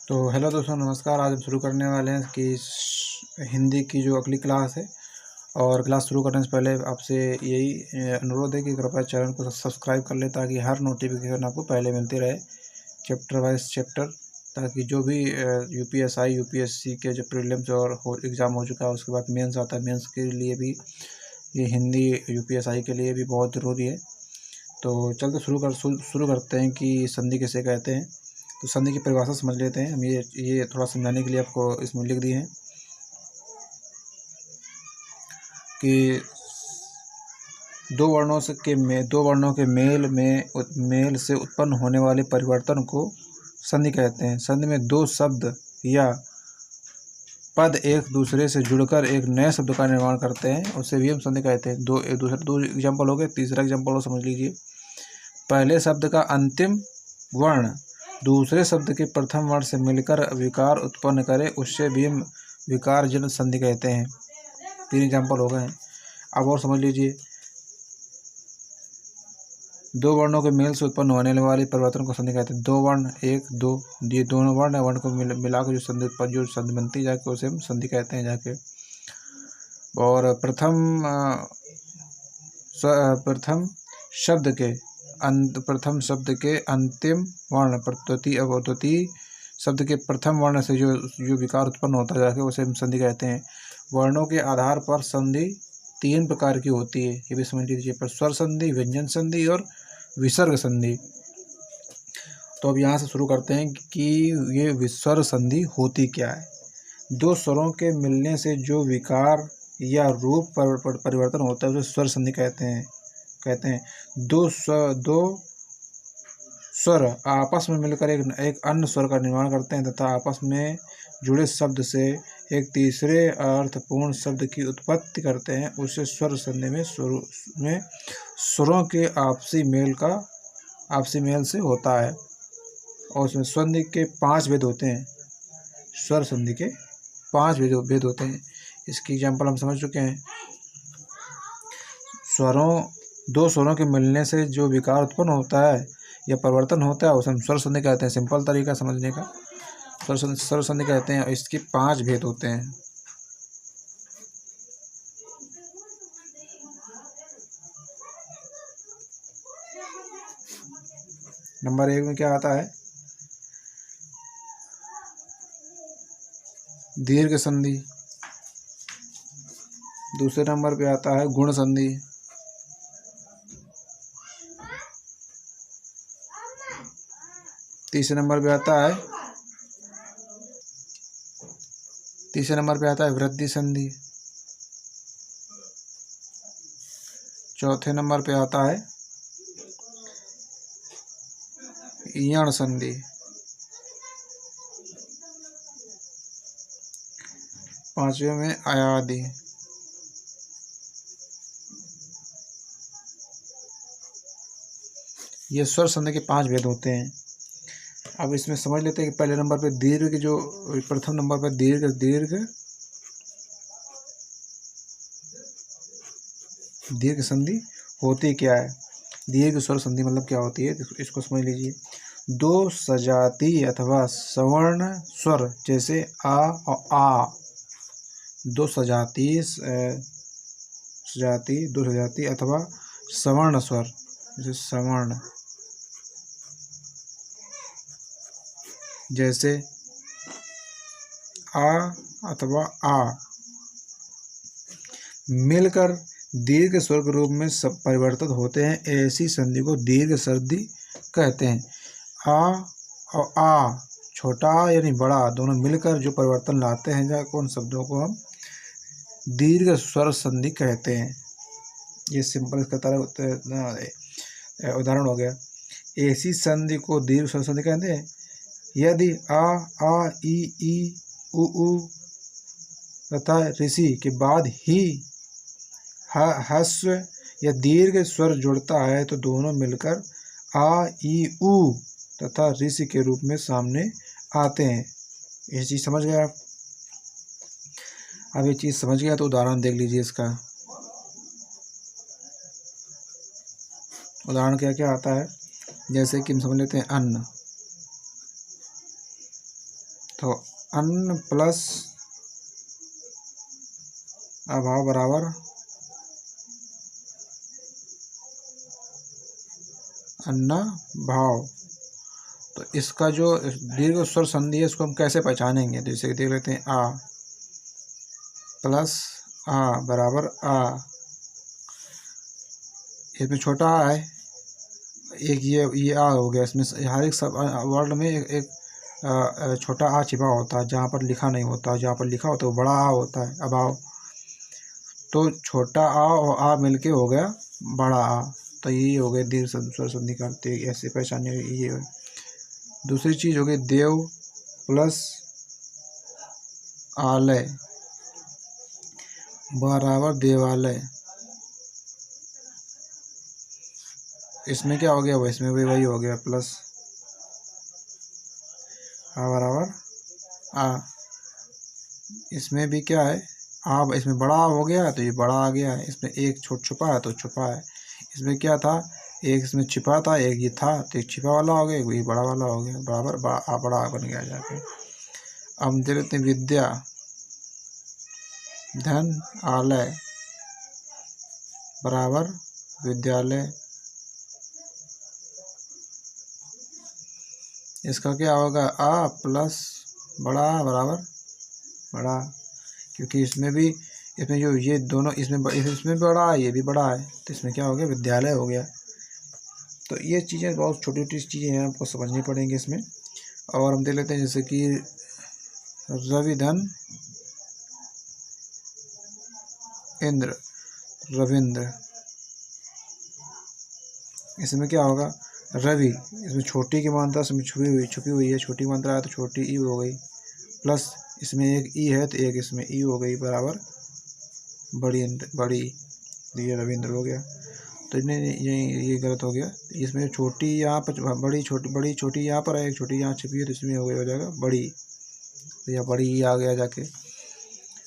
तो हेलो दोस्तों, नमस्कार। आज हम शुरू करने वाले हैं कि हिंदी की जो अगली क्लास है। और क्लास शुरू करने से पहले आपसे यही अनुरोध है कि कृपया चैनल को सब्सक्राइब कर लें ताकि हर नोटिफिकेशन आपको पहले मिलती रहे, चैप्टर वाइज चैप्टर, ताकि जो भी यूपीएसआई यूपीएससी के जो प्रीलिम्स और एग्ज़ाम हो चुका है उसके बाद मेंस आता है, मेंस के लिए भी ये हिंदी यूपीएसआई के लिए भी बहुत ज़रूरी है। तो चलते शुरू करते हैं कि संधि किसे कहते हैं। तो संधि की परिभाषा समझ लेते हैं हम। ये थोड़ा समझाने के लिए आपको इसमें लिख दिए हैं कि दो वर्णों के मेल से उत्पन्न होने वाले परिवर्तन को संधि कहते हैं। संधि में दो शब्द या पद एक दूसरे से जुड़कर एक नए शब्द का निर्माण करते हैं, उसे भी हम संधि कहते हैं। दो एग्जाम्पल हो गए। तीसरा एग्जाम्पल हो, समझ लीजिए। पहले शब्द का अंतिम वर्ण दूसरे शब्द के प्रथम वर्ण से मिलकर विकार उत्पन्न करे, उससे भी हम विकारजनक संधि कहते हैं। 3 एग्जाम्पल हो गए हैं। अब और समझ लीजिए। दो वर्णों के मेल से उत्पन्न होने वाले परिवर्तन को संधि कहते हैं। दो वर्ण, एक दो, ये दोनों वर्ण को मिलाकर जो संधि बनती जाके उसे हम संधि कहते हैं जाके। और प्रथम शब्द के अंतिम वर्ण द्वितीय शब्द के प्रथम वर्ण से जो विकार उत्पन्न होता है जाके उसे हम संधि कहते हैं। वर्णों के आधार पर संधि 3 प्रकार की होती है, ये भी समझ लीजिए। पर स्वर संधि, व्यंजन संधि और विसर्ग संधि। तो अब यहाँ से शुरू करते हैं कि ये विसर्ग संधि होती क्या है। दो स्वरों के मिलने से जो विकार या रूप परिवर्तन होता है उसे स्वर संधि कहते हैं। दो स्वर आपस में मिलकर एक अन्य स्वर का निर्माण करते हैं तथा आपस में जुड़े शब्द से एक तीसरे अर्थपूर्ण शब्द की उत्पत्ति करते हैं, उसे स्वर संधि में स्वरों के आपसी मेल से होता है। और उसमें संधि के 5 भेद होते हैं। स्वर संधि के 5 भेद होते हैं। इसकी एग्जाम्पल हम समझ चुके हैं। दो स्वरों के मिलने से जो विकार उत्पन्न होता है या परिवर्तन होता है उसे हम स्वर संधि कहते हैं। सिंपल तरीका समझने का, स्वर संधि कहते हैं। इसके 5 भेद होते हैं। नंबर 1 में क्या आता है? दीर्घ संधि। दूसरे नंबर पे आता है गुण संधि। तीसरे नंबर पे आता है वृद्धि संधि। चौथे नंबर पे आता है यण संधि। पांचवें में अयादि। ये स्वर संधि के 5 भेद होते हैं। अब इसमें समझ लेते हैं कि पहले नंबर पे प्रथम नंबर पर दीर्घ संधि होती क्या है। दीर्घ स्वर संधि मतलब क्या होती है, इसको समझ लीजिए। दो सजाती अथवा सवर्ण स्वर जैसे आ और आ, दो सजाती अथवा सवर्ण स्वर जैसे सवर्ण, जैसे आ अथवा आ, मिलकर दीर्घ स्वर के रूप में सब परिवर्तित होते हैं। ऐसी संधि को दीर्घ संधि कहते हैं। आ और आ, छोटा यानी बड़ा, दोनों मिलकर जो परिवर्तन लाते हैं जाकर उन शब्दों को हम दीर्घ स्वर संधि कहते हैं। ये सिंपल इसका तरह उदाहरण हो गया। ऐसी संधि को दीर्घ स्वर संधि कहते हैं यदि आ ई उ तथा ऋषि के बाद ही ह्रस्व या दीर्घ स्वर जुड़ता है तो दोनों मिलकर आ ई उ तथा ऋषि के रूप में सामने आते हैं। ये चीज़ समझ गए आप? अब ये चीज़ समझ गया तो उदाहरण देख लीजिए। इसका उदाहरण क्या क्या आता है, जैसे कि हम समझ लेते हैं अन्न। तो अन्न प्लस अभाव बराबर अन्ना भाव। तो इसका जो दीर्घ स्वर संधि है इसको हम कैसे पहचानेंगे? तो इसे देख लेते हैं, आ प्लस आ बराबर आ। इसमें छोटा आ है, एक ये आ हो गया। इसमें हर एक सब वर्ड में एक छोटा आ छिपा होता है, जहाँ पर लिखा नहीं होता, जहाँ पर लिखा होता है वो बड़ा आ होता है, अभाव। तो छोटा आ और आ मिलके हो गया बड़ा आ। तो ये हो गए दीर्घ स्वर संधि करते, ऐसे पहचाने ये। दूसरी चीज हो गई देव प्लस आलय बराबर देवालय। इसमें क्या हो गया? वो इसमें भी वही हो गया, प्लस आ बराबर आ। इसमें भी क्या है? आ, इसमें बड़ा आ हो गया तो ये बड़ा आ गया है। इसमें एक छुपा है तो छुपा है। इसमें क्या था? एक इसमें छिपा था, एक ये था, तो एक छिपा वाला हो गया, एक बड़ा वाला हो गया, बराबर बड़ा आ बन गया जाके। अब हम दे लेते हैं विद्या धन आलय बराबर विद्यालय। इसका क्या होगा? आ प्लस बड़ा आ बराबर बड़ा, क्योंकि इसमें जो ये दोनों इसमें बड़ा है, ये भी बड़ा है, तो इसमें क्या हो गया? विद्यालय हो गया। तो ये चीज़ें बहुत छोटी छोटी चीज़ें हैं, आपको समझनी पड़ेंगी इसमें। और हम देख लेते हैं जैसे कि रविधन इंद्र रविंद्र। इसमें क्या होगा? रवि, इसमें छोटी की मात्रा इसमें छुपी हुई है, छोटी मात्रा है तो छोटी ई हो गई, प्लस इसमें एक ई है तो एक इसमें ई हो गई बराबर बड़ी। ये रविंद्र हो गया। तो ये गलत हो गया। इसमें छोटी यहाँ पर बड़ी छोटी यहाँ पर है, एक छोटी यहाँ छिपी है, तो इसमें हो जाएगा बड़ी, तो यह बड़ी ई आ गया जाके।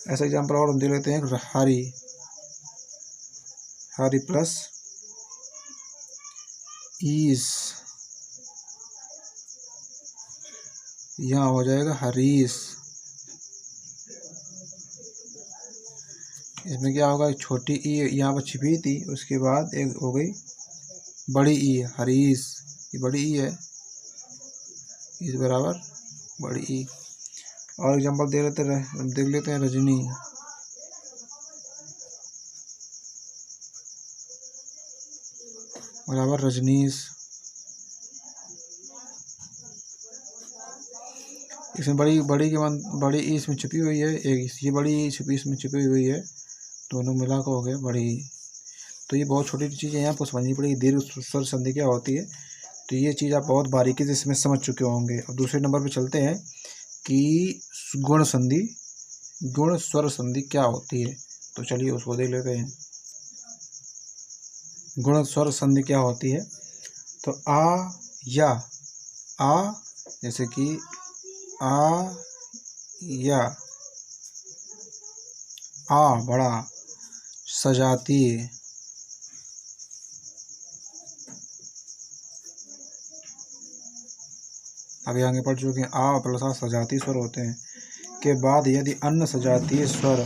ऐसा एग्जाम्पल और हम दे लेते हैं, हरी प्लस ईस, यहाँ हो जाएगा हरीश। इसमें क्या होगा? छोटी ई यहाँ पर छिपी थी, उसके बाद एक हो गई बड़ी ई, हरीश। ये बड़ी ई है, इस बराबर बड़ी ई। और एग्जाम्पल देख लेते हैं रजनी बराबर रजनीश। इसमें बड़ी ई इसमें छिपी हुई है, एक ये बड़ी ई इसमें छिपी हुई है, दोनों मिला कर हो गया बड़ी। तो ये बहुत छोटी चीज़ें हैं, आपको समझनी पड़ेगी दीर्घ स्वर संधि क्या होती है। तो ये चीज़ आप बहुत बारीकी से इसमें समझ चुके होंगे। अब दूसरे नंबर पे चलते हैं कि गुण स्वर संधि क्या होती है। तो चलिए उसको देख लेते हैं। गुण स्वर संधि क्या होती है? तो आ जैसे कि आ या, आ बड़ा, सजातीय, अभी आगे पढ़ चुके हैं। आ प्लस आ सजातीय स्वर होते हैं। के बाद यदि अन्य सजातीय स्वर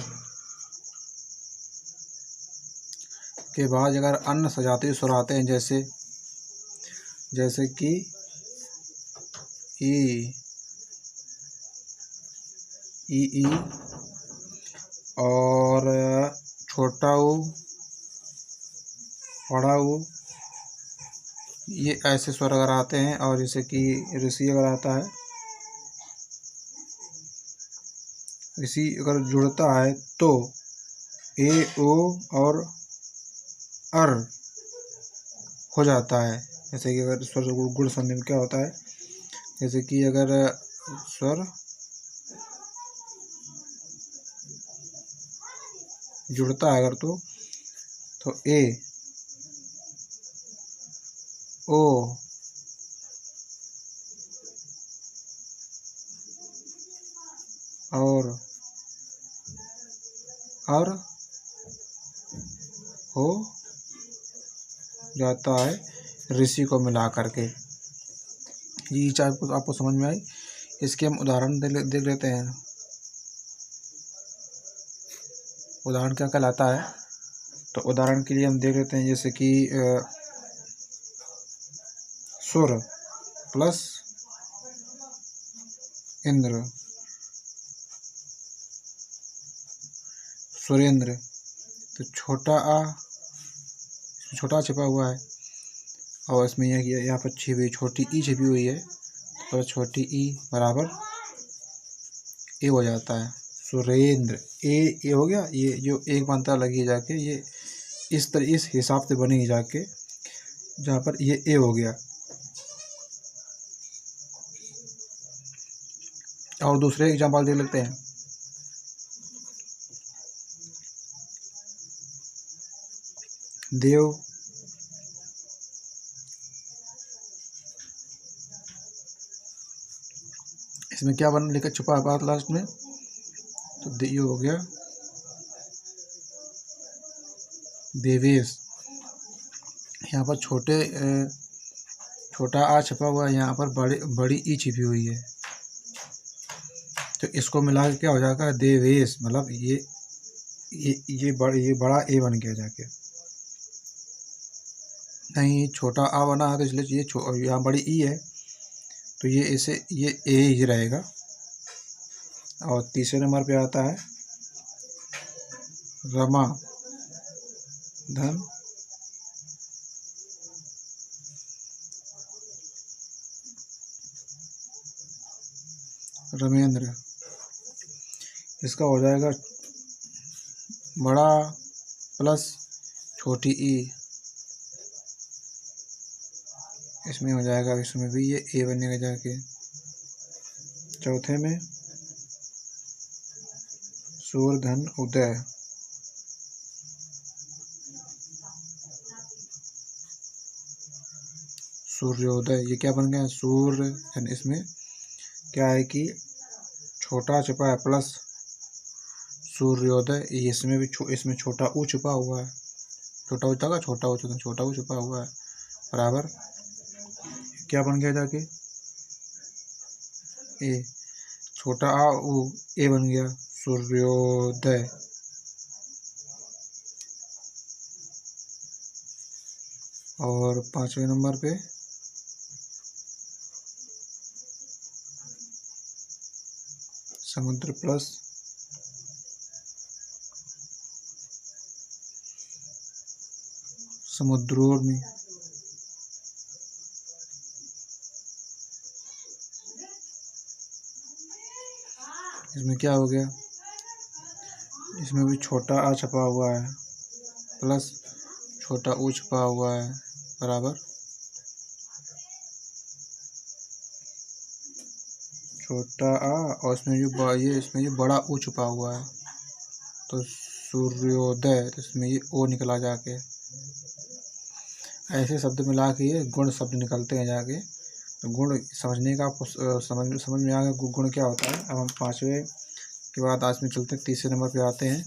के बाद अगर अन्य सजातीय स्वर आते हैं, जैसे कि ई और छोटा ऊ, बड़ा ऊ, ये ऐसे स्वर अगर आते हैं, और जैसे कि ऋषि अगर आता है, ऋषि अगर जुड़ता है तो ए ओ और अर हो जाता है। जैसे कि अगर स्वर गुण संधि में क्या होता है, जैसे कि अगर स्वर जुड़ता है अगर तो ए ओ और अर हो जाता है ऋषि को मिला करके। ये चीज़ आपको समझ में आई। इसके हम उदाहरण देख लेते हैं। उदाहरण क्या कहलाता है, तो उदाहरण के लिए हम देख लेते हैं, जैसे कि सुर प्लस इंद्र, सुरेंद्र। तो छोटा छिपा हुआ है और इसमें यहाँ पर छोटी ई छिपी हुई है, तो छोटी ई बराबर ए हो जाता है। सुरेंद्र ए हो गया। ये जो एक मात्रा लगी जाके ये इस हिसाब से बनेगी जाके, जहाँ पर ये ए हो गया। और दूसरे एग्जाम्पल देख लेते हैं। देव, इसमें क्या बन लिखा छुपा बात लास्ट में, तो ये हो गया देवेश। यहाँ पर छोटा आ छपा हुआ है, यहाँ पर बड़ी ई छिपी हुई है, तो इसको मिला के क्या हो जाएगा देवेश। मतलब ये बड़ा ए बन गया जाके। नहीं, छोटा आ बना है तो इसलिए ये यहाँ बड़ी ई है, तो ये ए ही रहेगा। और तीसरे नंबर पे आता है रमा धन रमेंद्र। इसका हो जाएगा बड़ा प्लस छोटी ई, इसमें हो जाएगा, इसमें भी ये ए बनेगा जाके। चौथे में सूर्यधन उदय, सूर्योदय। ये क्या बन गया सूर्य, यानी इसमें क्या है कि छोटा छुपा है प्लस सूर्योदय। इसमें भी इसमें छोटा ऊ छुपा हुआ है, छोटा ऊ छुपा हुआ है, बराबर क्या बन गया जाके ए। छोटा आ ऊ ए बन गया सूर्योदय। और पांचवें नंबर पे समुद्र प्लस समुद्रोर्मी। इसमें क्या हो गया, इसमें भी छोटा आ छपा हुआ है प्लस छोटा ऊ छपा हुआ है, बराबर छोटा आ और इसमें जो बड़ा ऊ छुपा हुआ है, तो सूर्योदय। तो इसमें ये ओ निकला जाके। ऐसे शब्द मिला के ये गुण शब्द निकलते हैं जाके। तो गुण समझने का आपको समझ में आ गया गुण क्या होता है। अब हम पांचवें के बाद आज में चलते हैं, तीसरे नंबर पे आते हैं।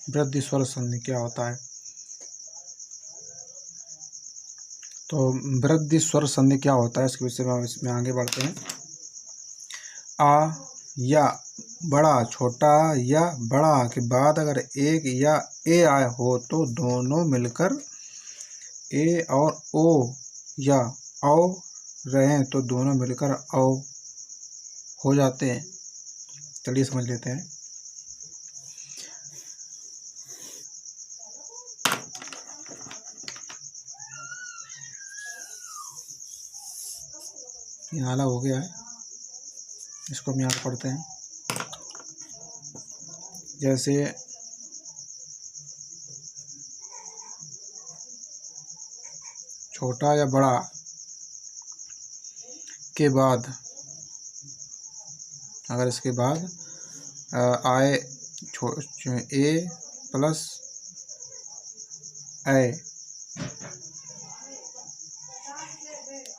वृद्धि स्वर संधि क्या होता है, तो वृद्धि स्वर संधि क्या होता है इसके विषय में इसमें आगे बढ़ते हैं। आ या बड़ा, छोटा या बड़ा के बाद अगर एक या ए आए हो तो दोनों मिलकर ए और ओ या औ रहें तो दोनों मिलकर औ हो जाते हैं। चलिए समझ लेते हैं। ये आला हो गया है, इसको हम यहाँ पढ़ते हैं। जैसे छोटा या बड़ा के बाद अगर इसके बाद आए ए प्लस ए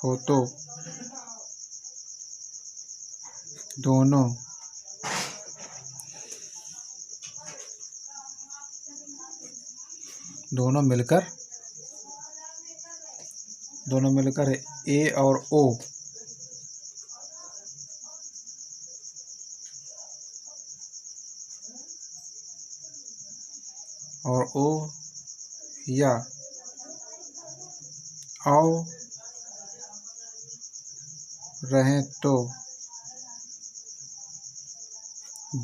हो तो दोनों दोनों मिलकर ए और ओ या आओ रहें तो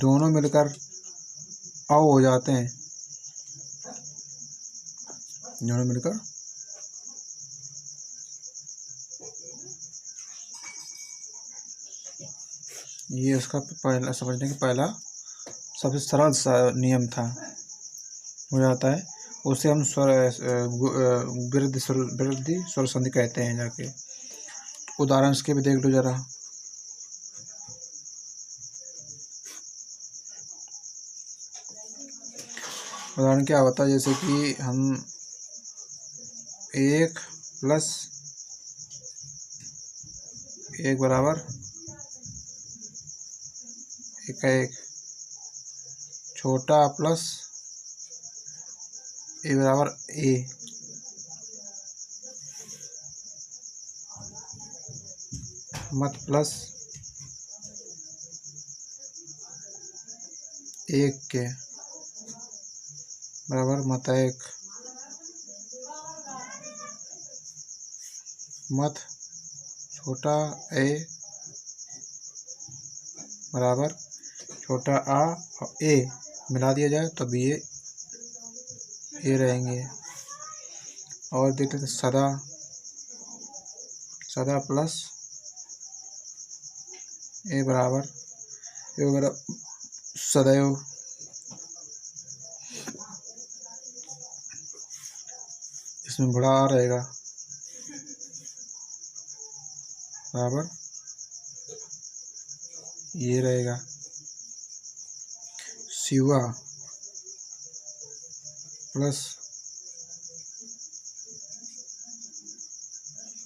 दोनों मिलकर आओ हो जाते हैं। दोनों मिलकर ये उसका पहला समझने का पहला सबसे सरल सा नियम था, हो जाता है। उसे हम वृद्धि स्वर संधि कहते हैं। जाके उदाहरण इसके भी देख लो जरा। उदाहरण क्या होता है, जैसे कि हम 1 + 1 बराबर 1 छोटा प्लस ए बराबर ए, मत प्लस 1 के बराबर मत 1, मत छोटा ए बराबर छोटा आ और ए मिला दिया जाए तब ये रहेंगे। और देखते थे सदा प्लस ए बराबर सदैव, इसमें बड़ा आ रहेगा बराबर ये रहेगा। शिवा प्लस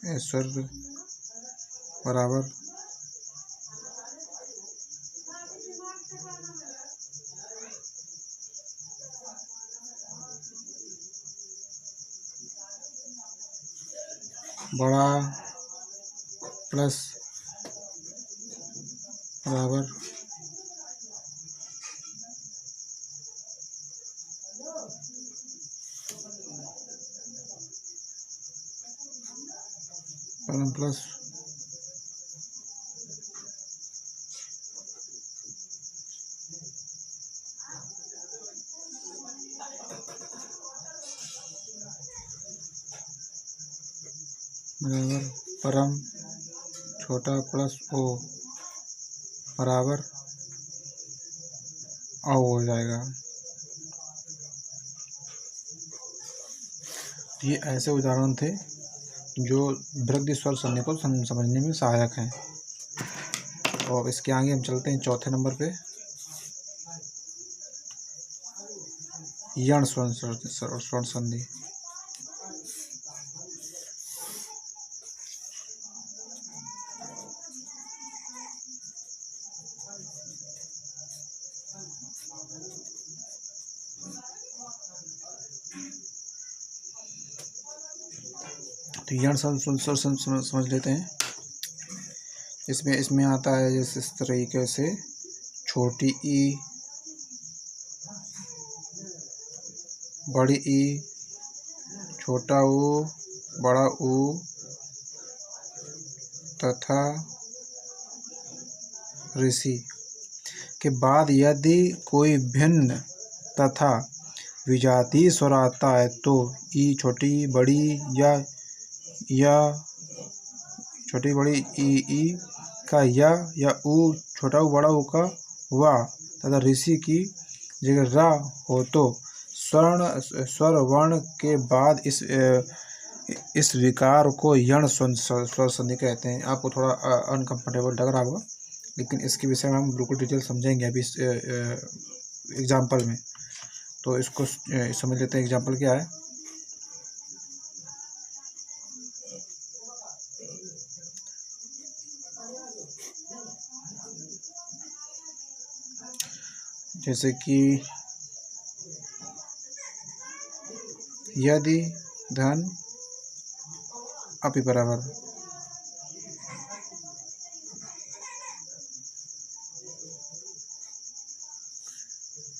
ऐश्वर्य बराबर बड़ा प्लस बराबर परम प्लस बराबर परम छोटा प्लस ओ बराबर औ हो जाएगा। ये ऐसे उदाहरण थे जो वृद्धि स्वर संधि को समझने में सहायक हैं। और इसके आगे हम चलते हैं चौथे नंबर पे, यण स्वर संधि। तो यण स्वर समझ लेते हैं। इसमें आता है जैसे इस तरीके से छोटी ई, बड़ी ई, छोटा ऊ, बड़ा ऊ तथा ऋषि के बाद यदि कोई भिन्न तथा विजातीय स्वर आता है तो ई छोटी बड़ी या छोटी बड़ी ई का या ऊ छोटा ऊ बड़ा ऊ का वा तथा ऋषि की जगह रा हो तो स्वर वर्ण के बाद इस विकार को यण स्वर संधि कहते हैं। आपको थोड़ा अनकंफर्टेबल लग रहा होगा, लेकिन इसके विषय में हम बिल्कुल डिटेल समझेंगे अभी इस एग्जाम्पल में। तो इसको समझ लेते हैं। एग्जाम्पल क्या है, जैसे कि यदि धन अपि बराबर,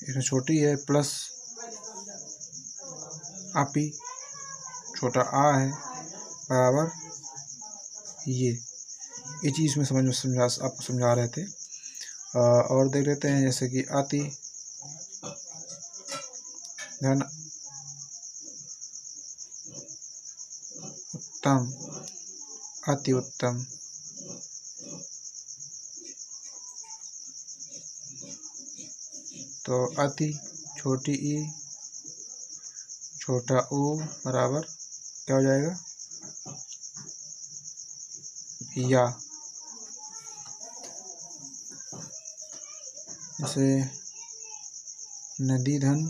इसमें छोटी है प्लस अपि छोटा आ है बराबर ये चीज़ में आपको समझा रहे थे। और देख लेते हैं जैसे कि अति धन उत्तम, अति उत्तम, तो अति छोटी ई छोटा ऊ बराबर क्या हो जाएगा या। जैसे नदी धन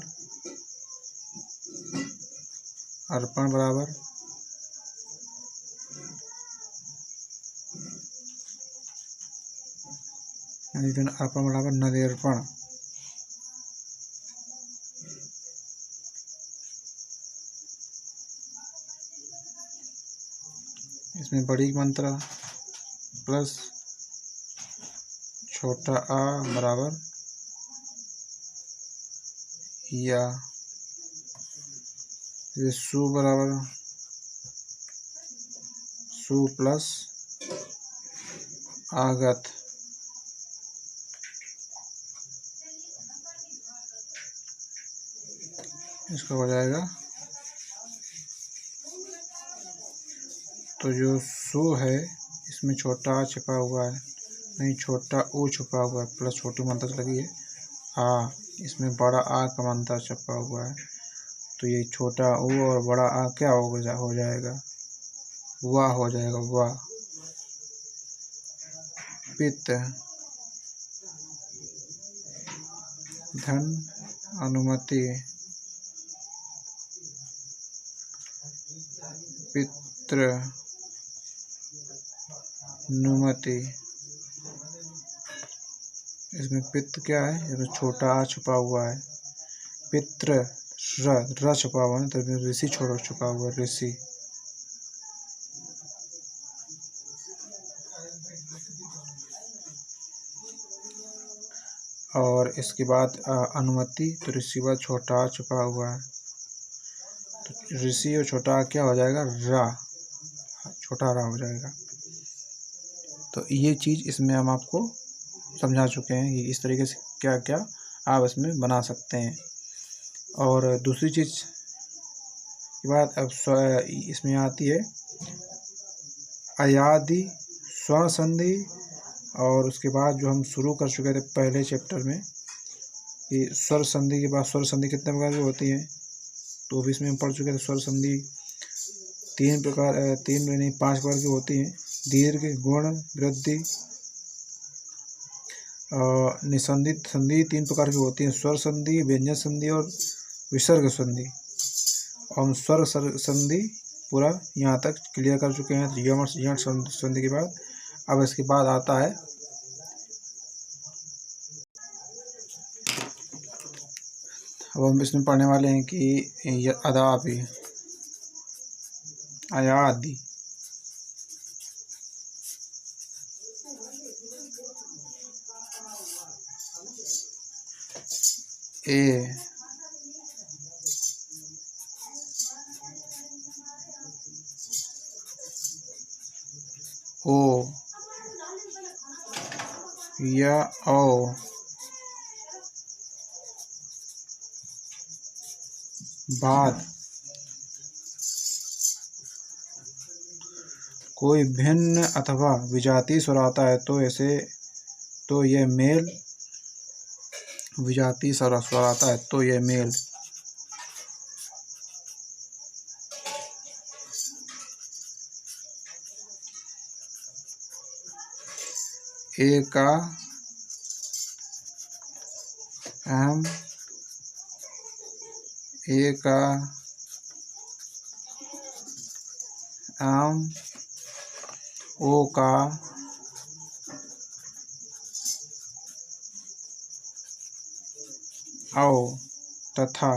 अर्पण बराबर नदी धन अर्पण बराबर नदी अर्पण। इसमें बड़ी मात्रा प्लस छोटा आ बराबर या। ये सु बराबर सु प्लस आगत, इसका हो जाएगा। तो जो सु है इसमें छोटा आ छिपा हुआ है, नहीं छोटा ऊ छुपा हुआ है, प्लस छोटी मात्रा लगी है आ, इसमें बड़ा आ का मात्रा छपा हुआ है, तो ये छोटा ऊ और बड़ा आ क्या हो जाएगा वाह हो जाएगा वाह। पित्त धन अनुमति, पितृ नुमति, इसमें पित्त क्या है, इसमें छोटा आ छुपा हुआ है, पितृ र छुपा हुआ है, तो इसमें ऋषि छोटा छुपा हुआ है ऋषि। और इसके बाद अनुमति, तो ऋषि बाद छोटा आ छुपा हुआ है, तो ऋषि और छोटा आ क्या हो जाएगा रा, छोटा रा हो जाएगा। तो ये चीज़ इसमें हम आपको समझा चुके हैं कि इस तरीके से क्या क्या आप इसमें बना सकते हैं। और दूसरी चीज़ की बात अब इसमें आती है अयादि स्वर्ण संधि, और उसके बाद जो हम शुरू कर चुके थे पहले चैप्टर में कि स्वर संधि के बाद स्वर संधि कितने प्रकार की होती है, तो भी इसमें हम पढ़ चुके थे। स्वर संधि 5 प्रकार की होती हैं। दीर्घ, गुण, वृद्धि, निसंधित संधि 3 प्रकार की होती हैं, स्वर संधि, व्यंजन संधि और विसर्ग संधि। हम स्वर संधि पूरा यहाँ तक क्लियर कर चुके हैं यमक संधि के बाद। अब इसके बाद आता है अब हम इसमें पढ़ने वाले हैं कि अदापि अयादि, ए ओ या ओ, बाद कोई भिन्न अथवा विजातीय स्वर आता है तो यह मेल, विजातीय स्वर आता है तो यह मेल। ए का अहम, ए का आम, ओ का औ, तथा